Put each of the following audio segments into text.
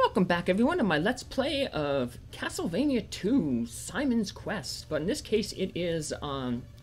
Welcome back everyone to my Let's Play of Castlevania II, Simon's Quest. But in this case it is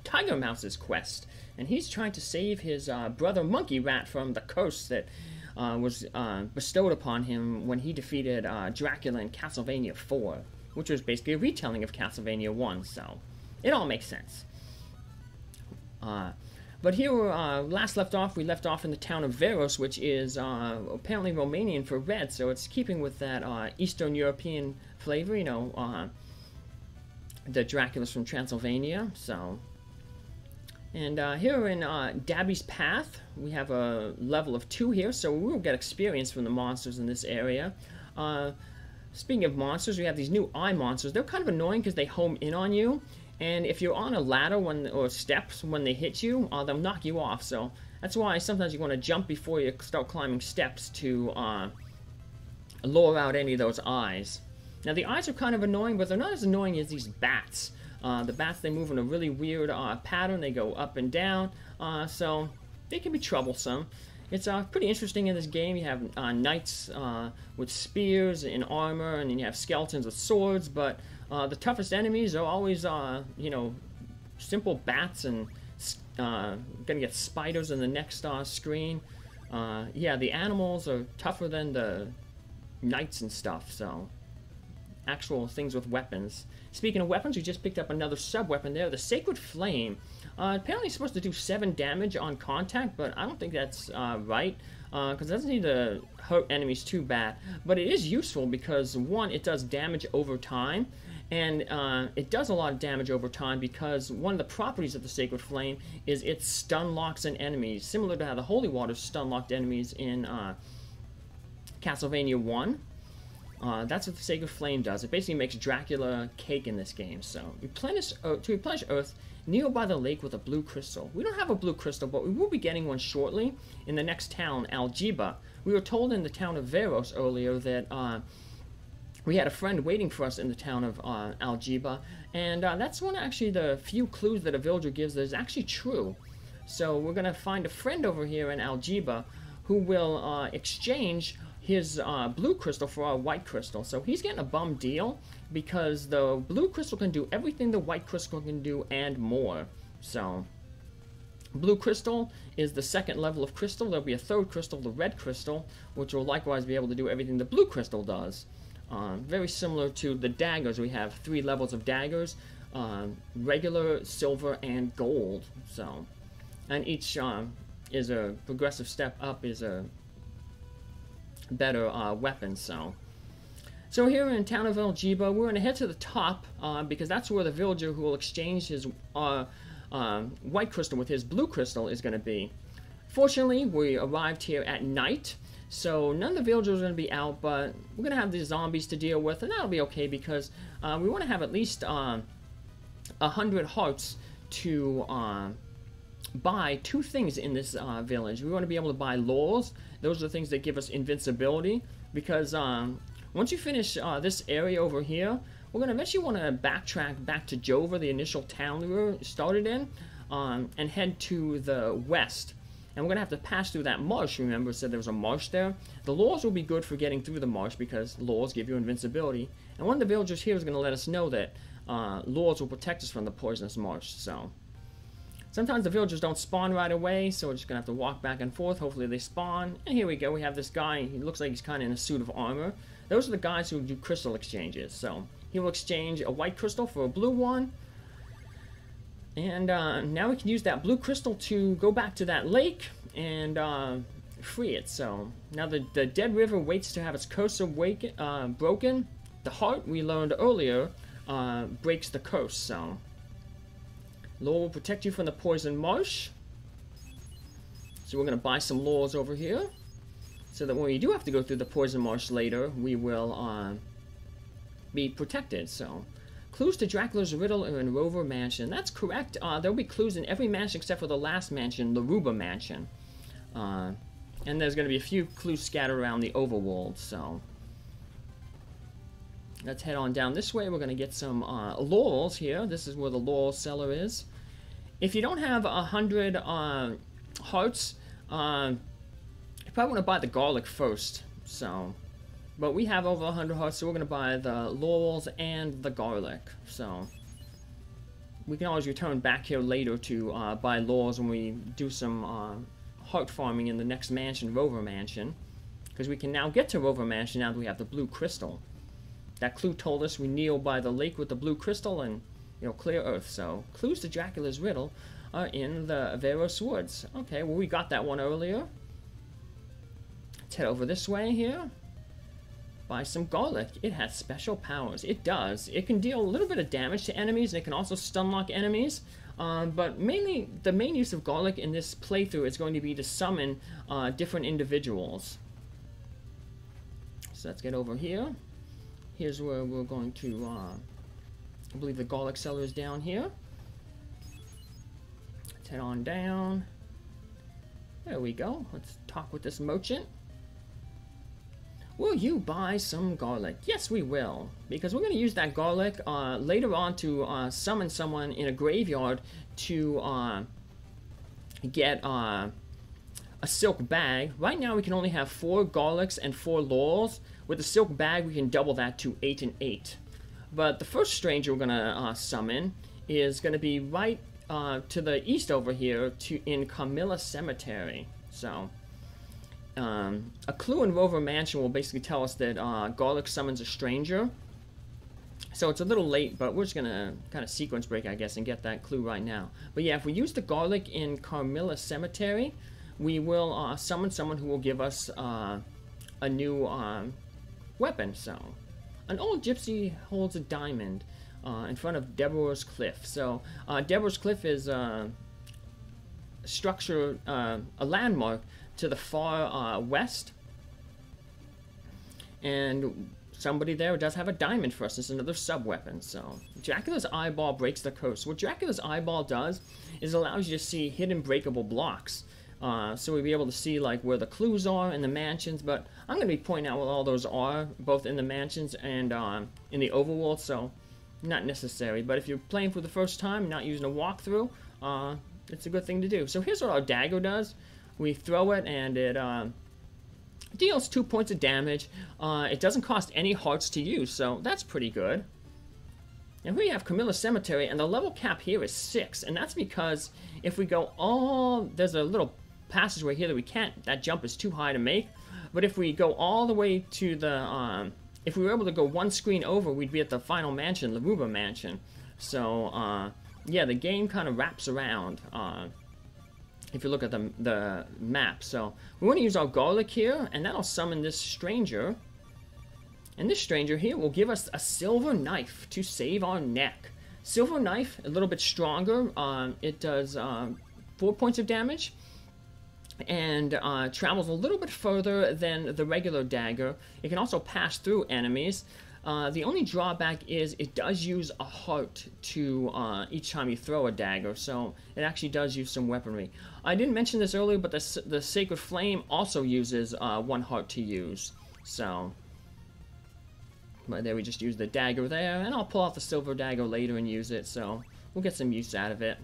Tiger Mouse's quest. And he's trying to save his brother Monki Rat from the curse that was bestowed upon him when he defeated Dracula in Castlevania IV. Which was basically a retelling of Castlevania I, so it all makes sense. But here, last left off, we left off in the town of Veros, which is apparently Romanian for red, so it's keeping with that Eastern European flavor, you know, the Draculas from Transylvania, so. And here in Dabby's Path, we have a level of 2 here, so we will get experience from the monsters in this area. Speaking of monsters, we have these new eye monsters. They're kind of annoying because they home in on you. And if you're on a ladder or steps, when they hit you, they'll knock you off. So that's why sometimes you want to jump before you start climbing steps to lure out any of those eyes. Now the eyes are kind of annoying, but they're not as annoying as these bats. The bats, they move in a really weird pattern. They go up and down, so they can be troublesome. It's pretty interesting in this game. You have knights with spears and armor, and then you have skeletons with swords, but the toughest enemies are always, you know, simple bats and gonna get spiders in the next screen. Yeah, the animals are tougher than the knights and stuff, so actual things with weapons. Speaking of weapons, we just picked up another sub-weapon there, the Sacred Flame. Apparently it's supposed to do 7 damage on contact, but I don't think that's right, because it doesn't need to hurt enemies too bad. But it is useful because, one, it does damage over time, and it does a lot of damage over time because one of the properties of the Sacred Flame is it stun locks an enemy, similar to how the Holy Water stun locked enemies in Castlevania 1. That's what the Sacred Flame does. It basically makes Dracula cake in this game. So, to replenish Earth, kneel by the lake with a blue crystal. We don't have a blue crystal, but we will be getting one shortly in the next town, Aljiba. We were told in the town of Veros earlier that we had a friend waiting for us in the town of Aljiba, and that's one actually the few clues that a villager gives that is actually true. So we're going to find a friend over here in Aljiba who will exchange his blue crystal for our white crystal. So he's getting a bum deal because the blue crystal can do everything the white crystal can do and more. So blue crystal is the 2nd level of crystal. There'll be a 3rd crystal, the red crystal, which will likewise be able to do everything the blue crystal does. Very similar to the daggers. We have 3 levels of daggers, regular, silver, and gold. So, and each is a progressive step up, is a better weapon. So here in town of Aljiba, we're going to head to the top because that's where the villager who will exchange his white crystal with his blue crystal is going to be. Fortunately, we arrived here at night, so none of the villagers are going to be out, but we're going to have these zombies to deal with, and that'll be okay because we want to have at least 100 hearts to buy 2 things in this village. We want to be able to buy laurels. Those are the things that give us invincibility, because once you finish this area over here, we're going to eventually want to backtrack back to Jova, the initial town we were started in, and head to the west. And we're going to have to pass through that marsh. Remember, it said there was a marsh there. The laurels will be good for getting through the marsh because laurels give you invincibility. And one of the villagers here is going to let us know that laurels will protect us from the poisonous marsh. So sometimes the villagers don't spawn right away, so we're just going to have to walk back and forth. Hopefully they spawn. And here we go. We have this guy. He looks like he's kind of in a suit of armor. Those are the guys who do crystal exchanges. So he will exchange a white crystal for a blue one. And now we can use that blue crystal to go back to that lake and free it. So now the dead river waits to have its curse broken. The heart, we learned earlier, breaks the curse. So lore will protect you from the poison marsh. So we're going to buy some laurels over here, so that when we do have to go through the poison marsh later, we will be protected. So clues to Dracula's riddle are in Rover Mansion. That's correct. There'll be clues in every mansion except for the last mansion, the Yuba Mansion. And there's going to be a few clues scattered around the overworld. So let's head on down this way. We're going to get some laurels here. This is where the laurel cellar is. If you don't have 100 hearts, you probably want to buy the garlic first. So But we have over 100 hearts, so we're going to buy the laurels and the garlic. So we can always return back here later to buy laurels when we do some heart farming in the next mansion, Rover Mansion. Because we can now get to Rover Mansion now that we have the blue crystal. That clue told us we kneel by the lake with the blue crystal and, you know, clear Earth. So clues to Dracula's riddle are in the Veros Woods. Okay, well, we got that one earlier. Let's head over this way here. Buy some garlic. It has special powers. It does. It can deal a little bit of damage to enemies, and it can also stun lock enemies. But mainly, the main use of garlic in this playthrough is going to be to summon different individuals. So let's get over here. Here's where we're going to, I believe the garlic cellar is down here. Let's head on down. There we go. Let's talk with this merchant. Will you buy some garlic? Yes, we will. Because we're going to use that garlic later on to summon someone in a graveyard to get a silk bag. Right now we can only have 4 garlics and 4 laurels. With the silk bag we can double that to 8 and 8. But the first stranger we're going to summon is going to be right to the east over here in Camilla Cemetery. So a clue in Rover Mansion will basically tell us that garlic summons a stranger. So it's a little late, but we're just going to kind of sequence break, I guess, and get that clue right now. But yeah, if we use the garlic in Camilla Cemetery, we will summon someone who will give us a new weapon. So an old gypsy holds a diamond in front of Deborah's Cliff. So Deborah's Cliff is a structure, a landmark to the far west, and somebody there does have a diamond for us. It's another sub-weapon. So Dracula's eyeball breaks the curse. What Dracula's eyeball does is allows you to see hidden breakable blocks. So we'll be able to see like where the clues are in the mansions, but I'm going to be pointing out what all those are, both in the mansions and in the overworld, so not necessary. But if you're playing for the first time, not using a walkthrough, it's a good thing to do. So here's what our dagger does. We throw it and it deals 2 points of damage. It doesn't cost any hearts to use, so that's pretty good. And we have Camilla Cemetery, and the level cap here is 6, and that's because if we go all... There's a little passageway here that we can't... That jump is too high to make, but if we go all the way to the... if we were able to go one screen over, we'd be at the final mansion, the Rover Mansion. So, yeah, the game kind of wraps around, if you look at the map. So, we want to use our garlic here, and that'll summon this stranger. And this stranger here will give us a silver knife to save our neck. Silver knife, a little bit stronger. It does 4 points of damage. And travels a little bit further than the regular dagger. It can also pass through enemies. The only drawback is it does use a heart to each time you throw a dagger. So it actually does use some weaponry. I didn't mention this earlier, but the Sacred Flame also uses 1 heart to use. So... But there we just use the dagger there, and I'll pull out the silver dagger later and use it, so we'll get some use out of it.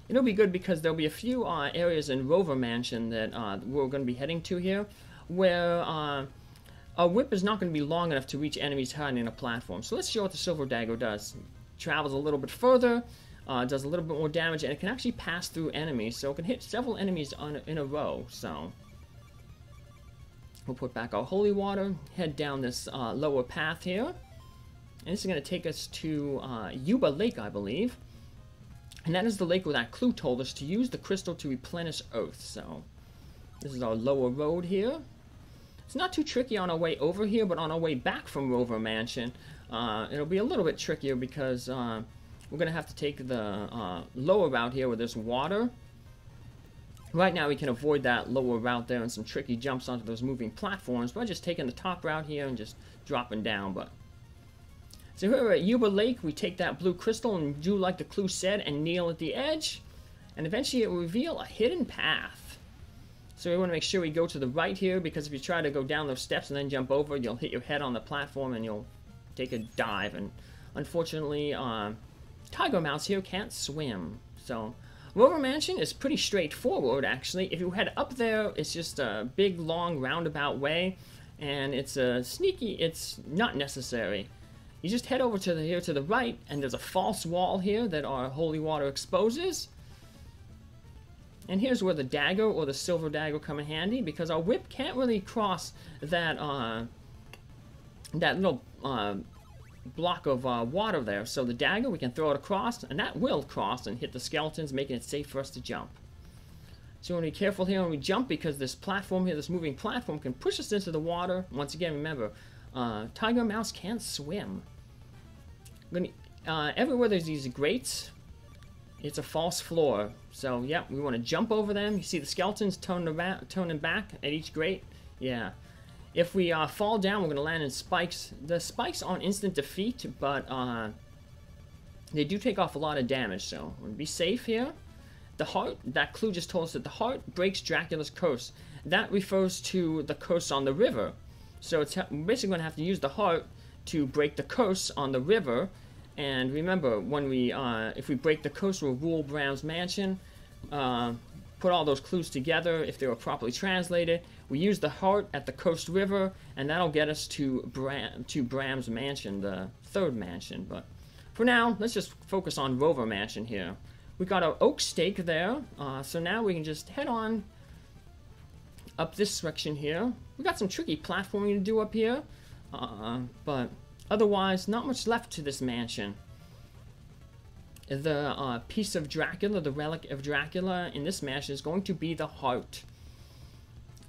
It'll be good because there'll be a few areas in Rover Mansion that we're going to be heading to here, where our whip is not going to be long enough to reach enemies hiding in a platform. So let's show what the silver dagger does. It travels a little bit further, does a little bit more damage, and it can actually pass through enemies, so it can hit several enemies in a row, so... We'll put back our holy water, head down this lower path here. And this is going to take us to Yuba Lake, I believe. And that is the lake where that clue told us to use the crystal to replenish Earth. So, this is our lower road here. It's not too tricky on our way over here, but on our way back from Rover Mansion, it'll be a little bit trickier because we're going to have to take the lower route here where there's water. Right now we can avoid that lower route there and some tricky jumps onto those moving platforms by just taking the top route here and just dropping down. But so here at Yuba Lake, we take that blue crystal and do like the clue said and kneel at the edge, and eventually it will reveal a hidden path. So we want to make sure we go to the right here, because if you try to go down those steps and then jump over, you'll hit your head on the platform and you'll take a dive. And unfortunately, Tiger Mouse here can't swim. So Rover Mansion is pretty straightforward, actually. If you head up there, it's just a big, long, roundabout way. and it's a sneaky, it's not necessary. You just head over to the here to the right, and there's a false wall here that our holy water exposes. And here's where the dagger or the silver dagger come in handy, because our whip can't really cross that that little block of water there. So the dagger, we can throw it across, and that will cross and hit the skeletons, making it safe for us to jump. So we want to be careful here when we jump, because this platform here, this moving platform, can push us into the water. Once again, remember, tiger and mouse can't swim. Everywhere there's these grates, it's a false floor. So, yeah, we want to jump over them. You see the skeletons toning back at each grate? Yeah. If we fall down, we're going to land in spikes. The spikes aren't instant defeat, but they do take off a lot of damage, so we'll be safe here. The heart, that clue just told us that the heart breaks Dracula's curse. That refers to the curse on the river. So it's basically going to have to use the heart to break the curse on the river. And remember, when we, if we break the curse, we'll rule Bram's Mansion. Put all those clues together if they were properly translated. We use the heart at the coast river, and that'll get us to Bram's Mansion, the third mansion. But for now, let's just focus on Rover Mansion here. We got our oak stake there, so now we can just head on up this section here. We got some tricky platforming to do up here, but otherwise, not much left to this mansion. The piece of Dracula, the relic of Dracula in this mansion is going to be the heart.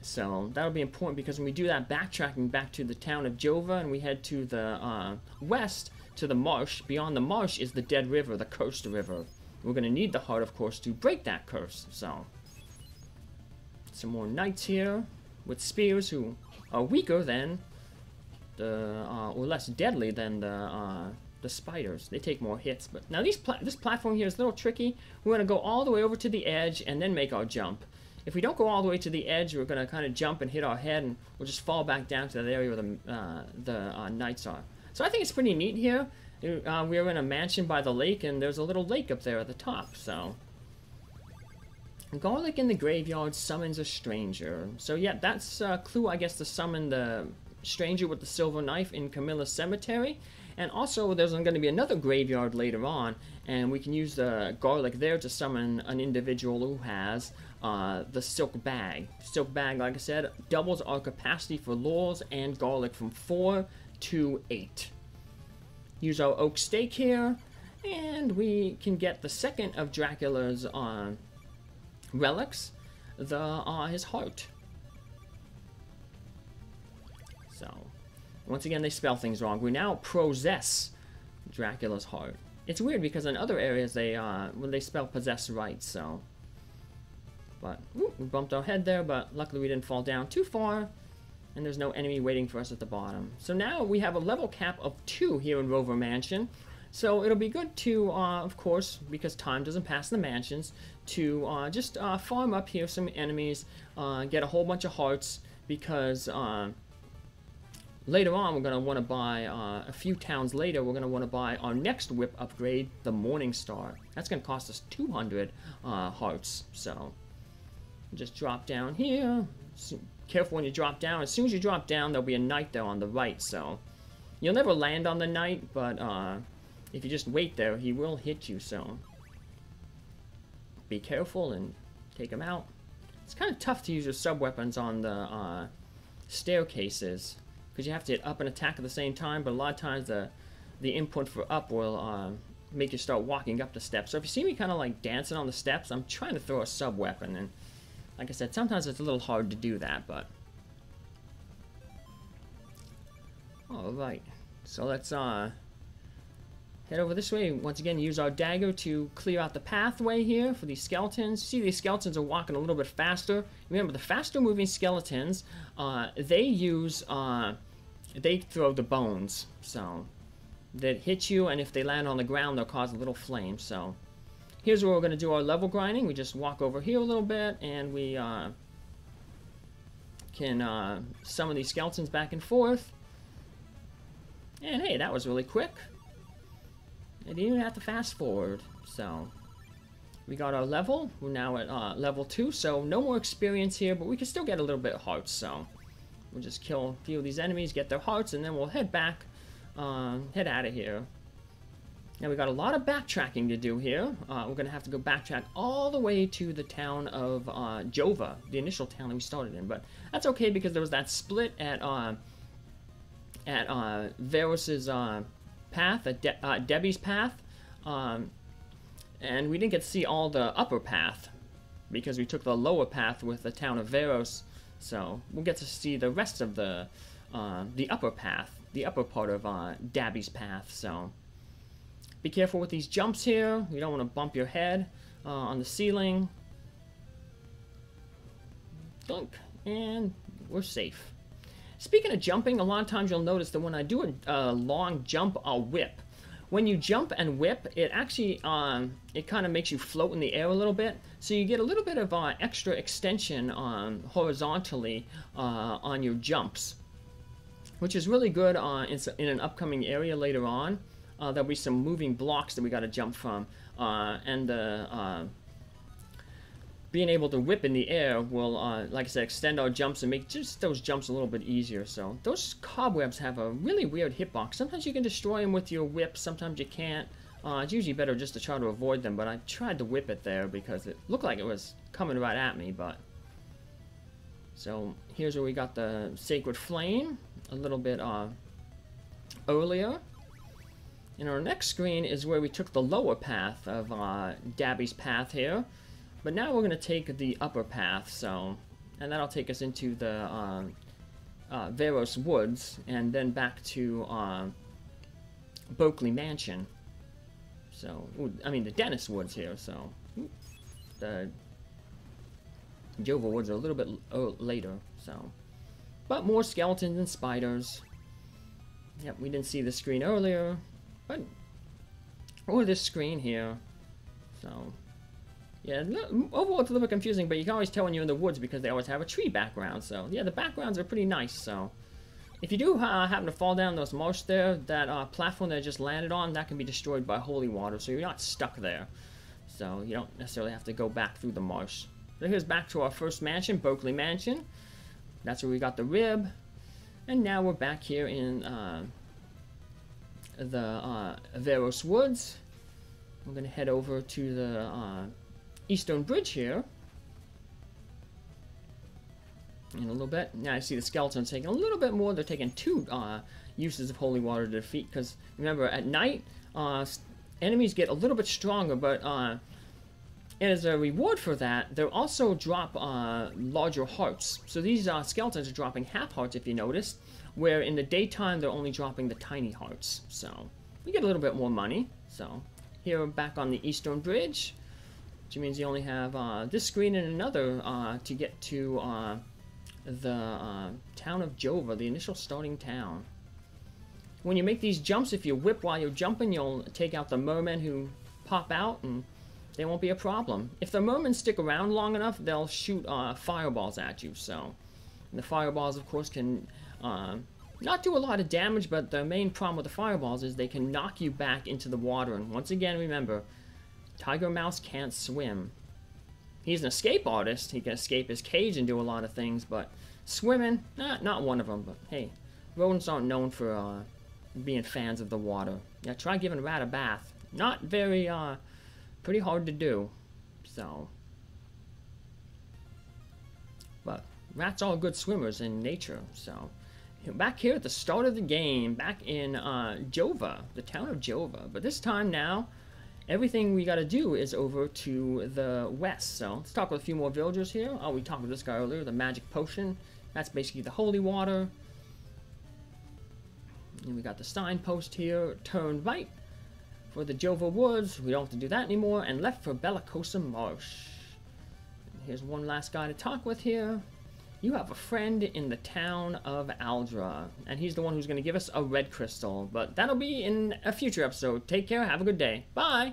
So that'll be important, because when we do that backtracking back to the town of Jova and we head to the west to the marsh, beyond the marsh is the dead river, the cursed river. We're going to need the heart, of course, to break that curse. So some more knights here with spears who are weaker than the or less deadly than the spiders. They take more hits. But now this platform here is a little tricky. We're going to go all the way over to the edge and then make our jump. If we don't go all the way to the edge, we're going to kind of jump and hit our head, and we'll just fall back down to that area where the knights are. So I think it's pretty neat here. We're in a mansion by the lake, and there's a little lake up there at the top. So garlic in the graveyard summons a stranger. So yeah, that's a clue, I guess, to summon the stranger with the silver knife in Camilla's cemetery. And also, there's going to be another graveyard later on, and we can use the garlic there to summon an individual who has the silk bag. Silk bag, like I said, doubles our capacity for laurels and garlic from 4 to 8. Use our oak stake here, and we can get the second of Dracula's relics, his heart. So, once again, they spell things wrong. We now possess Dracula's heart. It's weird, because in other areas they when they spell possess right. So, but we bumped our head there, but luckily we didn't fall down too far. And there's no enemy waiting for us at the bottom. So now we have a level cap of 2 here in Rover Mansion. So it'll be good to, of course, because time doesn't pass in the mansions, to just farm up here some enemies, get a whole bunch of hearts, because later on we're going to want to buy, a few towns later, we're going to want to buy our next whip upgrade, the Morning Star. That's going to cost us 200 hearts. So just drop down here. Careful when you drop down. As soon as you drop down, there'll be a knight there on the right, so you'll never land on the knight, but if you just wait there, he will hit you, so be careful and take him out. It's kind of tough to use your sub-weapons on the staircases, because you have to hit up and attack at the same time, but a lot of times the input for up will make you start walking up the steps. So if you see me kind of like dancing on the steps, I'm trying to throw a sub-weapon, and like I said, sometimes it's a little hard to do that, but alright, so let's head over this way. Once again, use our dagger to clear out the pathway here for these skeletons. See, these skeletons are walking a little bit faster. Remember, the faster moving skeletons, they use, they throw the bones, so that hit you, and if they land on the ground, they'll cause a little flame. So here's where we're going to do our level grinding. We just walk over here a little bit, and we can summon these skeletons back and forth. And hey, that was really quick. I didn't even have to fast forward. So we got our level. We're now at level 2, so no more experience here, but we can still get a little bit of hearts. So We'll just kill a few of these enemies, get their hearts, and then we'll head back, head out of here. Now we got a lot of backtracking to do here. We're gonna have to go backtrack all the way to the town of Jova, the initial town that we started in. But that's okay because there was that split at Varus's path, at Debbie's path, and we didn't get to see all the upper path because we took the lower path with the town of Varus. So we'll get to see the rest of the upper path, the upper part of Dabby's path. So. Be careful with these jumps here. You don't want to bump your head on the ceiling. Dunk. And we're safe. Speaking of jumping, a lot of times you'll notice that when I do a long jump, I'll whip. When you jump and whip, it actually, it kind of makes you float in the air a little bit. So you get a little bit of extra extension horizontally on your jumps, which is really good in an upcoming area later on. There'll be some moving blocks that we got to jump from, and being able to whip in the air will, like I said, extend our jumps and make just those jumps a little bit easier. So those cobwebs have a really weird hitbox. Sometimes you can destroy them with your whip, sometimes you can't. It's usually better just to try to avoid them, but I tried to whip it there because it looked like it was coming right at me. But so here's where we got the Sacred Flame a little bit earlier. And our next screen is where we took the lower path of Dabby's path here. But now we're going to take the upper path, so... And that'll take us into the Varus Woods, and then back to Berkeley Mansion. So, I mean the Dennis Woods here, so... The Jova Woods are a little bit later, so... But more skeletons and spiders. Yep, we didn't see the screen earlier. But, or this screen here, so, yeah, overall it's a little bit confusing, but you can always tell when you're in the woods because they always have a tree background, so, yeah, the backgrounds are pretty nice, so. If you do happen to fall down those marsh there, that platform that I just landed on, that can be destroyed by holy water, so you're not stuck there. So, you don't necessarily have to go back through the marsh. So here's back to our first mansion, Berkeley Mansion. That's where we got the rib. And now we're back here in, the Varus Woods. We're going to head over to the Eastern Bridge here in a little bit. Now I see the skeletons taking a little bit more. They're taking 2 uses of holy water to defeat, because remember at night enemies get a little bit stronger, but as a reward for that, they'll also drop larger hearts. So these skeletons are dropping half hearts, if you notice, where in the daytime they're only dropping the tiny hearts. So we get a little bit more money. So here we're back on the Eastern Bridge, which means you only have this screen and another to get to the town of Jova, the initial starting town. When you make these jumps, if you whip while you're jumping, you'll take out the mermen who pop out, and they won't be a problem. If the mermen stick around long enough, they'll shoot fireballs at you. So the fireballs, of course, can not do a lot of damage, but the main problem with the fireballs is they can knock you back into the water. And once again, remember, Tiger Mouse can't swim. He's an escape artist. He can escape his cage and do a lot of things, but swimming, not one of them. But hey, rodents aren't known for being fans of the water. Yeah, try giving a rat a bath. Not very, pretty hard to do. So, but rats are good swimmers in nature. So, back here at the start of the game, back in Jova, the town of Jova. But this time now, everything we got to do is over to the west. So let's talk with a few more villagers here. Oh, we talked with this guy earlier, the magic potion. That's basically the holy water. And we got the signpost here, turn right for the Jova Woods. We don't have to do that anymore. And left for Bellicosa Marsh. And here's one last guy to talk with here. You have a friend in the town of Aldra, and he's the one who's going to give us a red crystal. But that'll be in a future episode. Take care, have a good day. Bye!